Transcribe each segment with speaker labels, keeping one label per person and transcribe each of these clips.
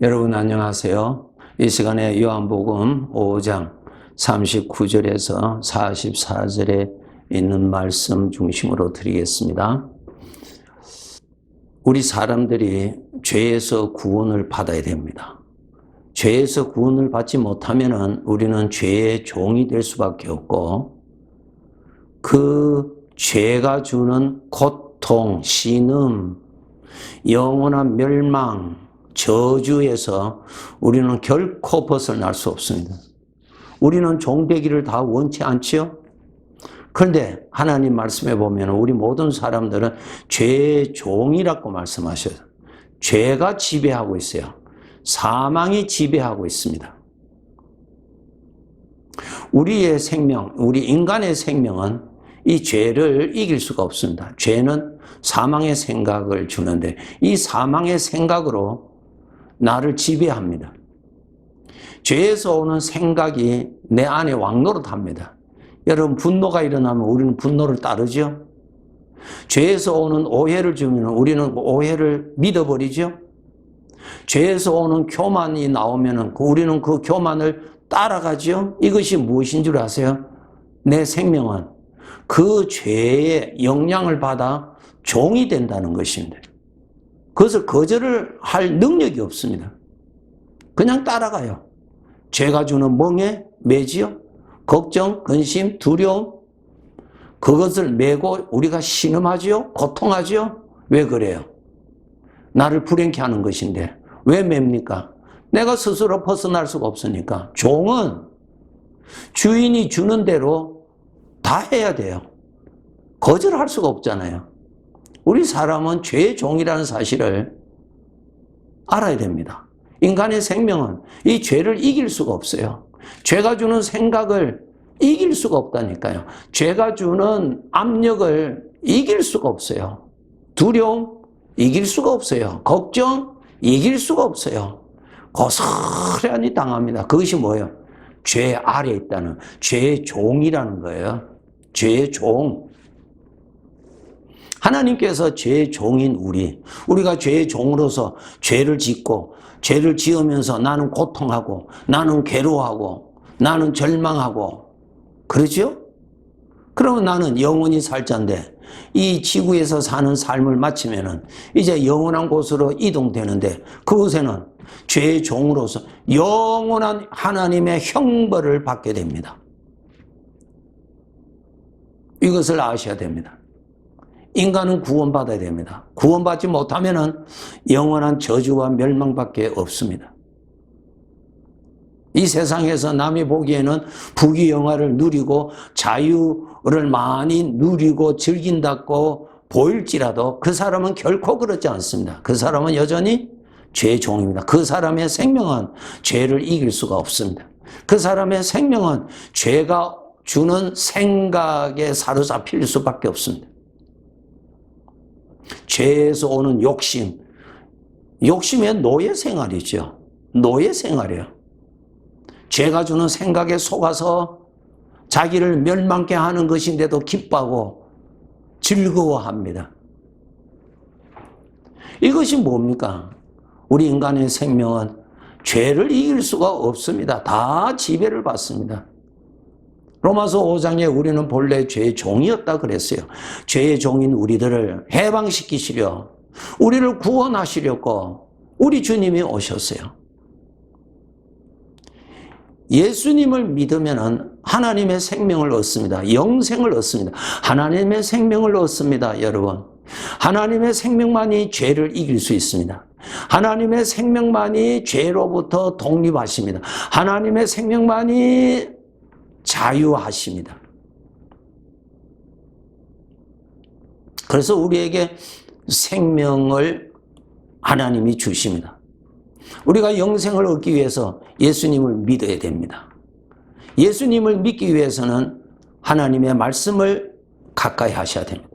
Speaker 1: 여러분 안녕하세요. 이 시간에 요한복음 5장 39절에서 44절에 있는 말씀 중심으로 드리겠습니다. 우리 사람들이 죄에서 구원을 받아야 됩니다. 죄에서 구원을 받지 못하면 우리는 죄의 종이 될 수밖에 없고, 그 죄가 주는 고통, 신음, 영원한 멸망, 저주에서 우리는 결코 벗어날 수 없습니다. 우리는 종되기를 다 원치 않지요? 그런데 하나님 말씀에 보면 우리 모든 사람들은 죄의 종이라고 말씀하셔요. 죄가 지배하고 있어요. 사망이 지배하고 있습니다. 우리의 생명, 우리 인간의 생명은 이 죄를 이길 수가 없습니다. 죄는 사망의 생각을 주는데 이 사망의 생각으로 나를 지배합니다. 죄에서 오는 생각이 내 안에 왕노릇합니다. 여러분, 분노가 일어나면 우리는 분노를 따르죠. 죄에서 오는 오해를 주면 우리는 오해를 믿어버리죠. 죄에서 오는 교만이 나오면 우리는 그 교만을 따라가죠. 이것이 무엇인 줄 아세요? 내 생명은 그 죄의 영향을 받아 종이 된다는 것입니다. 그것을 거절을 할 능력이 없습니다. 그냥 따라가요. 죄가 주는 멍에 매지요. 걱정, 근심, 두려움, 그것을 메고 우리가 신음하지요. 고통하지요. 왜 그래요? 나를 불행케 하는 것인데 왜 맵니까? 내가 스스로 벗어날 수가 없으니까. 종은 주인이 주는 대로 다 해야 돼요. 거절할 수가 없잖아요. 우리 사람은 죄의 종이라는 사실을 알아야 됩니다. 인간의 생명은 이 죄를 이길 수가 없어요. 죄가 주는 생각을 이길 수가 없다니까요. 죄가 주는 압력을 이길 수가 없어요. 두려움 이길 수가 없어요. 걱정 이길 수가 없어요. 고스란히 당합니다. 그것이 뭐예요? 죄 아래에 있다는 죄의 종이라는 거예요. 죄의 종. 하나님께서 죄의 종인 우리가 죄의 종으로서 죄를 짓고 죄를 지으면서 나는 고통하고 나는 괴로워하고 나는 절망하고 그러죠? 그러면 나는 영원히 살 자인데 이 지구에서 사는 삶을 마치면은 이제 영원한 곳으로 이동되는데 그곳에는 죄의 종으로서 영원한 하나님의 형벌을 받게 됩니다. 이것을 아셔야 됩니다. 인간은 구원받아야 됩니다. 구원받지 못하면 영원한 저주와 멸망밖에 없습니다. 이 세상에서 남이 보기에는 부귀영화를 누리고 자유를 많이 누리고 즐긴다고 보일지라도 그 사람은 결코 그렇지 않습니다. 그 사람은 여전히 죄의 종입니다. 그 사람의 생명은 죄를 이길 수가 없습니다. 그 사람의 생명은 죄가 주는 생각에 사로잡힐 수밖에 없습니다. 죄에서 오는 욕심의 노예 생활이죠. 노예 생활이에요. 죄가 주는 생각에 속아서 자기를 멸망케 하는 것인데도 기뻐하고 즐거워합니다. 이것이 뭡니까? 우리 인간의 생명은 죄를 이길 수가 없습니다. 다 지배를 받습니다. 로마서 5장에 우리는 본래 죄의 종이었다 그랬어요. 죄의 종인 우리들을 해방시키시려 우리를 구원하시려고 우리 주님이 오셨어요. 예수님을 믿으면 하나님의 생명을 얻습니다. 영생을 얻습니다. 하나님의 생명을 얻습니다. 여러분, 하나님의 생명만이 죄를 이길 수 있습니다. 하나님의 생명만이 죄로부터 독립하십니다. 하나님의 생명만이 자유하십니다. 그래서 우리에게 생명을 하나님이 주십니다. 우리가 영생을 얻기 위해서 예수님을 믿어야 됩니다. 예수님을 믿기 위해서는 하나님의 말씀을 가까이 하셔야 됩니다.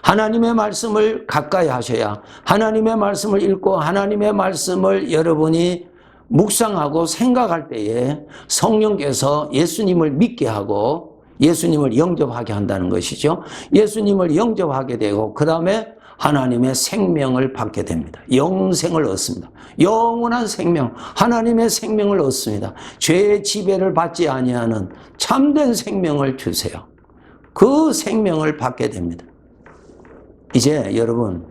Speaker 1: 하나님의 말씀을 가까이 하셔야 하나님의 말씀을 읽고 하나님의 말씀을 여러분이 묵상하고 생각할 때에 성령께서 예수님을 믿게 하고 예수님을 영접하게 한다는 것이죠. 예수님을 영접하게 되고 그 다음에 하나님의 생명을 받게 됩니다. 영생을 얻습니다. 영원한 생명, 하나님의 생명을 얻습니다. 죄의 지배를 받지 아니하는 참된 생명을 주세요. 그 생명을 받게 됩니다. 이제 여러분,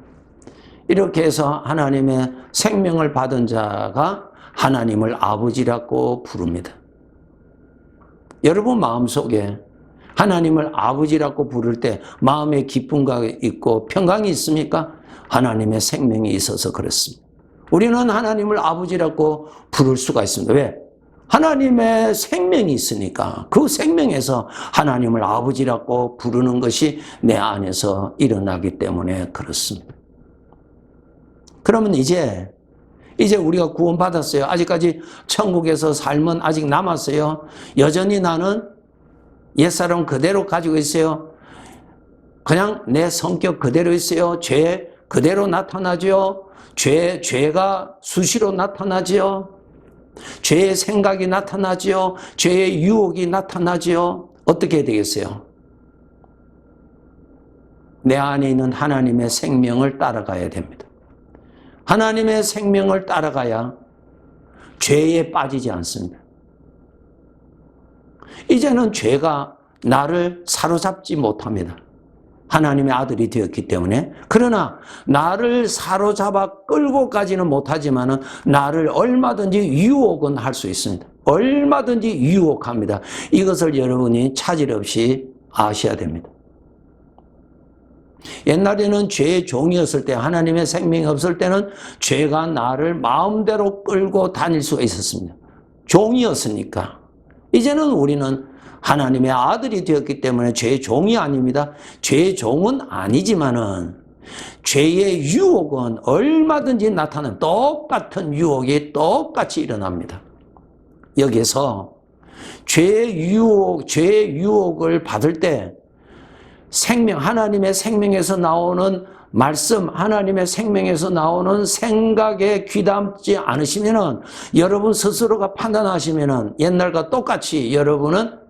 Speaker 1: 이렇게 해서 하나님의 생명을 받은 자가 하나님을 아버지라고 부릅니다. 여러분 마음속에 하나님을 아버지라고 부를 때 마음에 기쁨가 있고 평강이 있습니까? 하나님의 생명이 있어서 그렇습니다. 우리는 하나님을 아버지라고 부를 수가 있습니다. 왜? 하나님의 생명이 있으니까 그 생명에서 하나님을 아버지라고 부르는 것이 내 안에서 일어나기 때문에 그렇습니다. 그러면 이제 우리가 구원받았어요. 아직까지 천국에서 삶은 아직 남았어요. 여전히 나는 옛사람 그대로 가지고 있어요. 그냥 내 성격 그대로 있어요. 죄 그대로 나타나죠. 죄가 수시로 나타나죠. 죄의 생각이 나타나죠. 죄의 유혹이 나타나죠. 어떻게 해야 되겠어요? 내 안에 있는 하나님의 생명을 따라가야 됩니다. 하나님의 생명을 따라가야 죄에 빠지지 않습니다. 이제는 죄가 나를 사로잡지 못합니다. 하나님의 아들이 되었기 때문에. 그러나 나를 사로잡아 끌고까지는 못하지만 나를 얼마든지 유혹은 할 수 있습니다. 얼마든지 유혹합니다. 이것을 여러분이 차질 없이 아셔야 됩니다. 옛날에는 죄의 종이었을 때, 하나님의 생명이 없을 때는 죄가 나를 마음대로 끌고 다닐 수가 있었습니다. 종이었으니까. 이제는 우리는 하나님의 아들이 되었기 때문에 죄의 종이 아닙니다. 죄의 종은 아니지만은 죄의 유혹은 얼마든지 나타나는 똑같은 유혹이 똑같이 일어납니다. 여기서 죄의 유혹을 받을 때 하나님의 생명에서 나오는 말씀, 하나님의 생명에서 나오는 생각에 귀담지 않으시면은 여러분 스스로가 판단하시면은 옛날과 똑같이 여러분은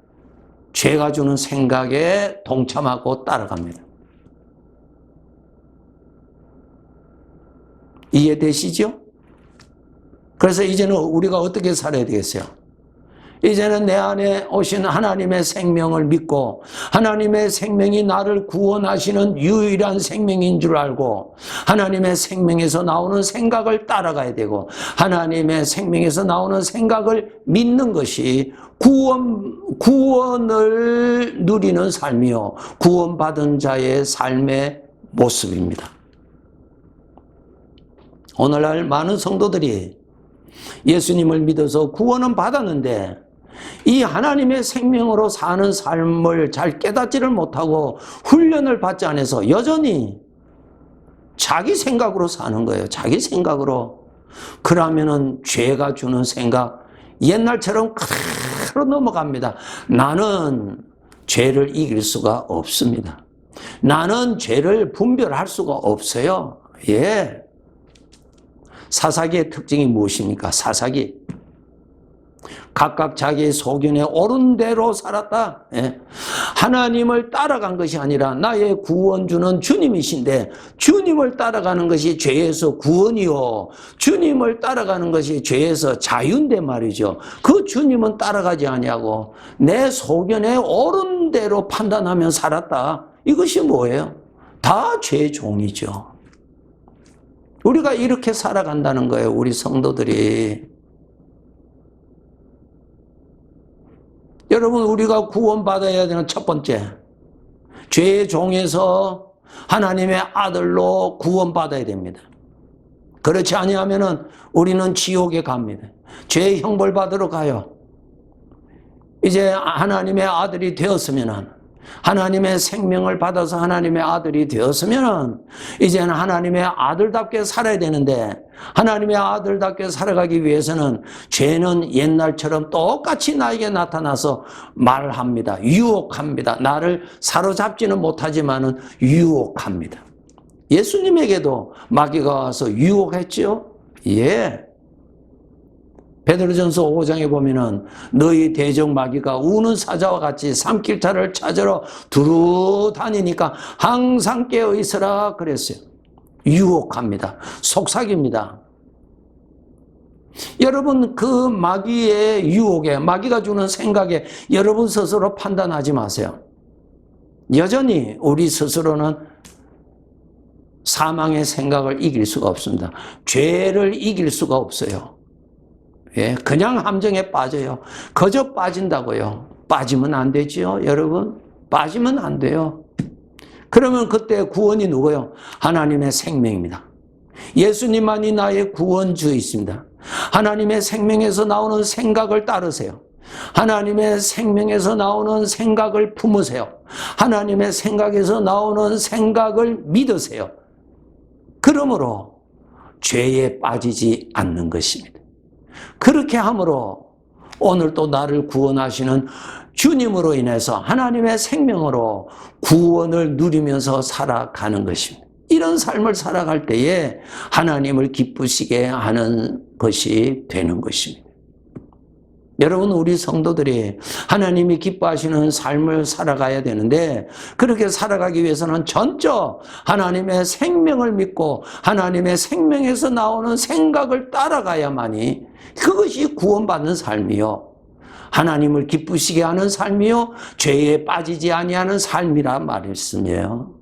Speaker 1: 죄가 주는 생각에 동참하고 따라갑니다. 이해되시죠? 그래서 이제는 우리가 어떻게 살아야 되겠어요? 이제는 내 안에 오신 하나님의 생명을 믿고 하나님의 생명이 나를 구원하시는 유일한 생명인 줄 알고 하나님의 생명에서 나오는 생각을 따라가야 되고 하나님의 생명에서 나오는 생각을 믿는 것이 구원을 누리는 삶이요, 구원받은 자의 삶의 모습입니다. 오늘날 많은 성도들이 예수님을 믿어서 구원은 받았는데 이 하나님의 생명으로 사는 삶을 잘 깨닫지를 못하고 훈련을 받지 않아서 여전히 자기 생각으로 사는 거예요. 자기 생각으로. 그러면은 죄가 주는 생각, 옛날처럼 그대로 넘어갑니다. 나는 죄를 이길 수가 없습니다. 나는 죄를 분별할 수가 없어요. 예. 사사기의 특징이 무엇입니까? 사사기. 각각 자기의 소견에 옳은 대로 살았다. 예. 하나님을 따라간 것이 아니라 나의 구원주는 주님이신데 주님을 따라가는 것이 죄에서 구원이요, 주님을 따라가는 것이 죄에서 자유인데 말이죠. 그 주님은 따라가지 아니하고 내 소견에 옳은 대로 판단하며 살았다. 이것이 뭐예요? 다 죄의 종이죠. 우리가 이렇게 살아간다는 거예요. 우리 성도들이. 여러분, 우리가 구원받아야 되는 첫 번째, 죄의 종에서 하나님의 아들로 구원받아야 됩니다. 그렇지 아니하면 우리는 지옥에 갑니다. 죄의 형벌 받으러 가요. 이제 하나님의 아들이 되었으면, 하나님의 생명을 받아서 하나님의 아들이 되었으면 이제는 하나님의 아들답게 살아야 되는데, 하나님의 아들답게 살아가기 위해서는 죄는 옛날처럼 똑같이 나에게 나타나서 말합니다. 유혹합니다. 나를 사로잡지는 못하지만 유혹합니다. 예수님에게도 마귀가 와서 유혹했죠? 예. 베드로전서 5장에 보면은 너희 대적 마귀가 우는 사자와 같이 삼킬자를 찾으러 두루 다니니까 항상 깨어 있으라 그랬어요. 유혹합니다. 속삭입니다. 여러분, 그 마귀의 유혹에, 마귀가 주는 생각에 여러분 스스로 판단하지 마세요. 여전히 우리 스스로는 사망의 생각을 이길 수가 없습니다. 죄를 이길 수가 없어요. 예, 그냥 함정에 빠져요. 그저 빠진다고요. 빠지면 안 되지요, 여러분. 빠지면 안 돼요. 그러면 그때 구원이 누구요? 하나님의 생명입니다. 예수님만이 나의 구원주이십니다. 하나님의 생명에서 나오는 생각을 따르세요. 하나님의 생명에서 나오는 생각을 품으세요. 하나님의 생각에서 나오는 생각을 믿으세요. 그러므로 죄에 빠지지 않는 것입니다. 그렇게 함으로 오늘 또 나를 구원하시는 주님으로 인해서 하나님의 생명으로 구원을 누리면서 살아가는 것입니다. 이런 삶을 살아갈 때에 하나님을 기쁘시게 하는 것이 되는 것입니다. 여러분, 우리 성도들이 하나님이 기뻐하시는 삶을 살아가야 되는데, 그렇게 살아가기 위해서는 전적 하나님의 생명을 믿고 하나님의 생명에서 나오는 생각을 따라가야만이 그것이 구원받는 삶이요, 하나님을 기쁘시게 하는 삶이요, 죄에 빠지지 아니하는 삶이라 말씀이에요.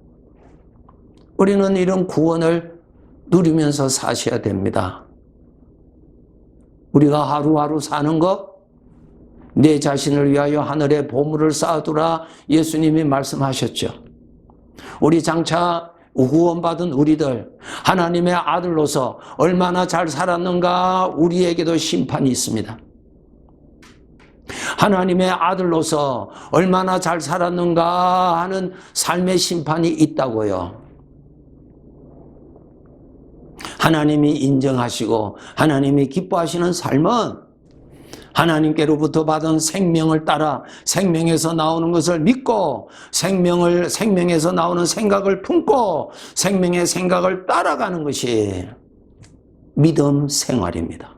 Speaker 1: 우리는 이런 구원을 누리면서 사셔야 됩니다. 우리가 하루하루 사는 것, 내 자신을 위하여 하늘에 보물을 쌓아두라 예수님이 말씀하셨죠. 우리 장차 구원받은 우리들, 하나님의 아들로서 얼마나 잘 살았는가, 우리에게도 심판이 있습니다. 하나님의 아들로서 얼마나 잘 살았는가 하는 삶의 심판이 있다고요. 하나님이 인정하시고 하나님이 기뻐하시는 삶은 하나님께로부터 받은 생명을 따라 생명에서 나오는 것을 믿고 생명에서 나오는 생각을 품고 생명의 생각을 따라가는 것이 믿음 생활입니다.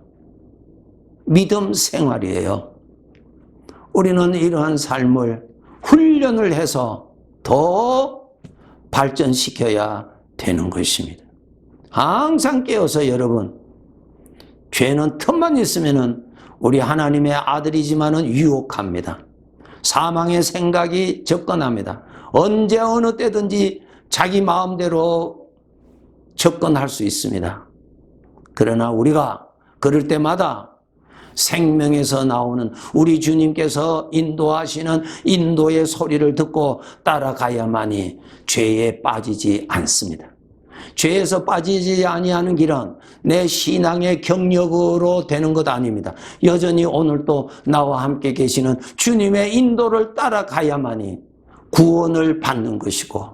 Speaker 1: 믿음 생활이에요. 우리는 이러한 삶을 훈련을 해서 더 발전시켜야 되는 것입니다. 항상 깨어서 여러분, 죄는 틈만 있으면은 우리 하나님의 아들이지만은 유혹합니다. 사망의 생각이 접근합니다. 언제 어느 때든지 자기 마음대로 접근할 수 있습니다. 그러나 우리가 그럴 때마다 생명에서 나오는 우리 주님께서 인도하시는 인도의 소리를 듣고 따라가야만이 죄에 빠지지 않습니다. 죄에서 빠지지 아니하는 길은 내 신앙의 경력으로 되는 것 아닙니다. 여전히 오늘도 나와 함께 계시는 주님의 인도를 따라가야만이 구원을 받는 것이고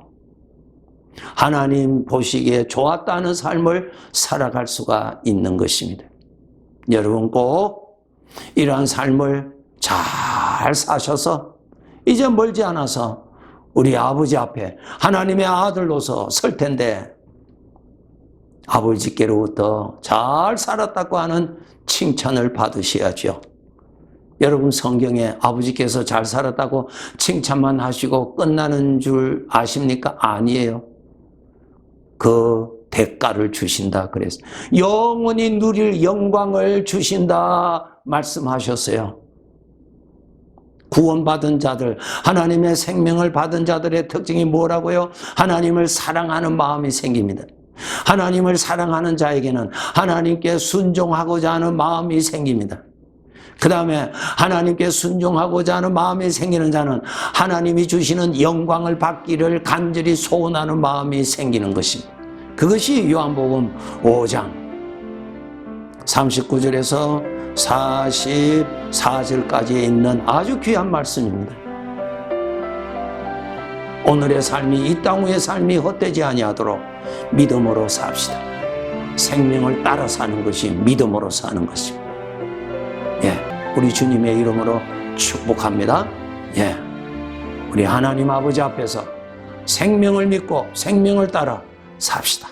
Speaker 1: 하나님 보시기에 좋았다는 삶을 살아갈 수가 있는 것입니다. 여러분 꼭 이러한 삶을 잘 사셔서 이제 멀지 않아서 우리 아버지 앞에 하나님의 아들로서 설 텐데 아버지께로부터 잘 살았다고 하는 칭찬을 받으셔야죠. 여러분 성경에 아버지께서 잘 살았다고 칭찬만 하시고 끝나는 줄 아십니까? 아니에요. 그 대가를 주신다 그랬어요. 영원히 누릴 영광을 주신다 말씀하셨어요. 구원받은 자들, 하나님의 생명을 받은 자들의 특징이 뭐라고요? 하나님을 사랑하는 마음이 생깁니다. 하나님을 사랑하는 자에게는 하나님께 순종하고자 하는 마음이 생깁니다. 그 다음에 하나님께 순종하고자 하는 마음이 생기는 자는 하나님이 주시는 영광을 받기를 간절히 소원하는 마음이 생기는 것입니다. 그것이 요한복음 5장 39절에서 44절까지 있는 아주 귀한 말씀입니다. 오늘의 삶이 이 땅 위의 삶이 헛되지 아니하도록 믿음으로 삽시다. 생명을 따라 사는 것이 믿음으로 사는 것입니다. 예, 우리 주님의 이름으로 축복합니다. 예, 우리 하나님 아버지 앞에서 생명을 믿고 생명을 따라 삽시다.